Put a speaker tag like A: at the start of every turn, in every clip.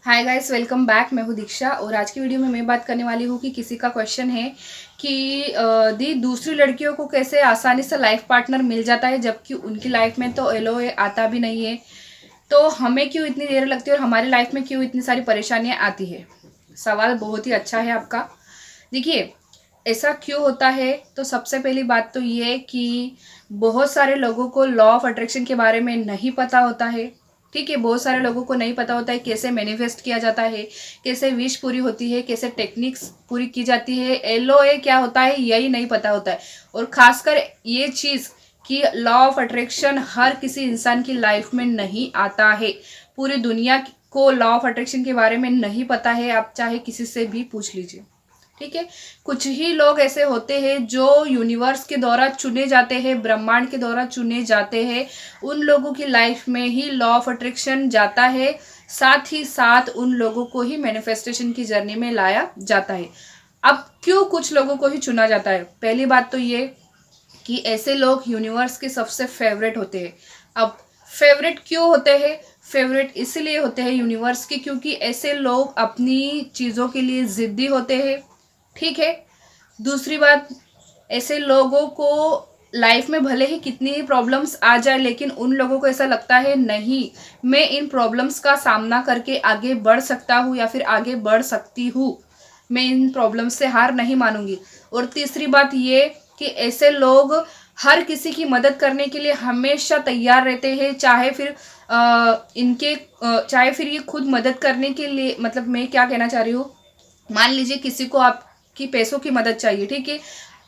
A: Hi guys, welcome back. मैं हूँ दीक्षा और आज की वीडियो में मैं बात करने वाली हूँ कि किसी का क्वेश्चन है कि दी दूसरी लड़कियों को कैसे आसानी से लाइफ पार्टनर मिल जाता है जबकि उनकी लाइफ में तो एलओए आता भी नहीं है। तो हमें क्यों इतनी देर लगती है और हमारी लाइफ में क्यों इतनी सारी परेशानियाँ आती है। सवाल बहुत ही अच्छा है आपका। देखिए, ऐसा क्यों होता है तो सबसे पहली बात तो ये कि बहुत सारे लोगों को लॉ ऑफ अट्रैक्शन के बारे में नहीं पता होता है। ठीक है, बहुत सारे लोगों को नहीं पता होता है कैसे मैनिफेस्ट किया जाता है, कैसे विश पूरी होती है, कैसे टेक्निक्स पूरी की जाती है, एलओए क्या होता है यही नहीं पता होता है। और खासकर ये चीज़ कि लॉ ऑफ अट्रैक्शन हर किसी इंसान की लाइफ में नहीं आता है। पूरी दुनिया को लॉ ऑफ अट्रैक्शन के बारे में नहीं पता है, आप चाहे किसी से भी पूछ लीजिए। ठीक है, कुछ ही लोग ऐसे होते हैं जो यूनिवर्स के द्वारा चुने जाते हैं, ब्रह्मांड के द्वारा चुने जाते हैं। उन लोगों की लाइफ में ही लॉ ऑफ अट्रैक्शन जाता है, साथ ही साथ उन लोगों को ही मैनिफेस्टेशन की जर्नी में लाया जाता है। अब क्यों कुछ लोगों को ही चुना जाता है? पहली बात तो ये कि ऐसे लोग यूनिवर्स के सबसे फेवरेट होते हैं। अब फेवरेट क्यों होते हैं? फेवरेट इसलिए होते हैं यूनिवर्स के क्योंकि ऐसे लोग अपनी चीज़ों के लिए ज़िद्दी होते हैं। ठीक है, दूसरी बात, ऐसे लोगों को लाइफ में भले ही कितनी ही प्रॉब्लम्स आ जाए लेकिन उन लोगों को ऐसा लगता है नहीं, मैं इन प्रॉब्लम्स का सामना करके आगे बढ़ सकता हूँ या फिर आगे बढ़ सकती हूँ, मैं इन प्रॉब्लम्स से हार नहीं मानूंगी। और तीसरी बात ये कि ऐसे लोग हर किसी की मदद करने के लिए हमेशा तैयार रहते हैं, चाहे फिर ये खुद मदद करने के लिए, मतलब मैं क्या कहना चाह रही हूँ, मान लीजिए किसी को आपकी पैसों की मदद चाहिए, ठीक है,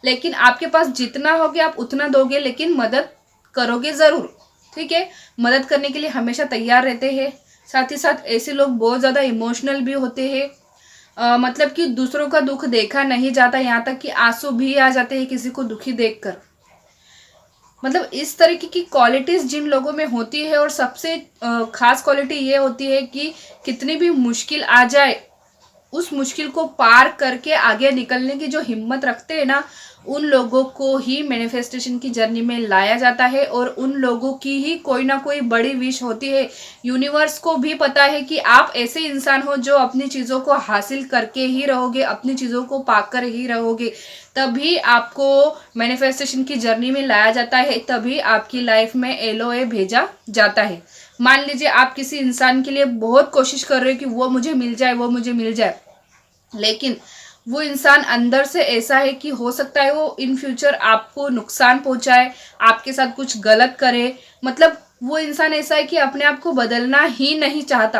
A: लेकिन आपके पास जितना होगे आप उतना दोगे लेकिन मदद करोगे ज़रूर। ठीक है, मदद करने के लिए हमेशा तैयार रहते हैं। साथ ही साथ ऐसे लोग बहुत ज़्यादा इमोशनल भी होते हैं। मतलब कि दूसरों का दुख देखा नहीं जाता, यहाँ तक कि आंसू भी आ जाते हैं किसी को दुखी देखकर। मतलब इस तरीके की क्वालिटीज़ जिन लोगों में होती है, और सबसे खास क्वालिटी ये होती है कि कितनी भी मुश्किल आ जाए उस मुश्किल को पार करके आगे निकलने की जो हिम्मत रखते हैं ना, उन लोगों को ही मैनिफेस्टेशन की जर्नी में लाया जाता है। और उन लोगों की ही कोई ना कोई बड़ी विश होती है। यूनिवर्स को भी पता है कि आप ऐसे इंसान हो जो अपनी चीज़ों को हासिल करके ही रहोगे, अपनी चीज़ों को पाकर ही रहोगे, तभी आपको मैनिफेस्टेशन की जर्नी में लाया जाता है, तभी आपकी लाइफ में एलओए भेजा जाता है। मान लीजिए आप किसी इंसान के लिए बहुत कोशिश कर रहे हो कि वो मुझे मिल जाए, वो मुझे मिल जाए, लेकिन वो इंसान अंदर से ऐसा है कि हो सकता है वो इन फ्यूचर आपको नुकसान पहुंचाए, आपके साथ कुछ गलत करे। मतलब वो इंसान ऐसा है कि अपने आप को बदलना ही नहीं चाहता।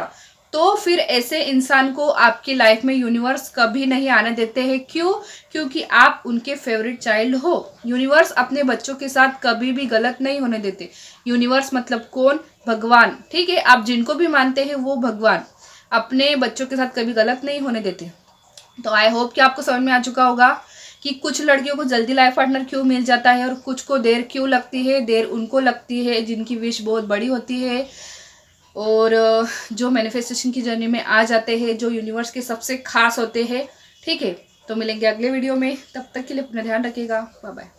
A: तो फिर ऐसे इंसान को आपकी लाइफ में यूनिवर्स कभी नहीं आने देते हैं। क्यों? क्योंकि आप उनके फेवरेट चाइल्ड हो। यूनिवर्स अपने बच्चों के साथ कभी भी गलत नहीं होने देते। यूनिवर्स मतलब कौन? भगवान। ठीक है, आप जिनको भी मानते हैं वो भगवान अपने बच्चों के साथ कभी गलत नहीं होने देते। तो आई होप कि आपको समझ में आ चुका होगा कि कुछ लड़कियों को जल्दी लाइफ पार्टनर क्यों मिल जाता है और कुछ को देर क्यों लगती है। देर उनको लगती है जिनकी विश बहुत बड़ी होती है और जो मैनिफेस्टेशन की जर्नी में आ जाते हैं, जो यूनिवर्स के सबसे खास होते हैं। ठीक है, तो मिलेंगे अगले वीडियो में, तब तक के लिए अपना ध्यान रखिएगा। Bye bye.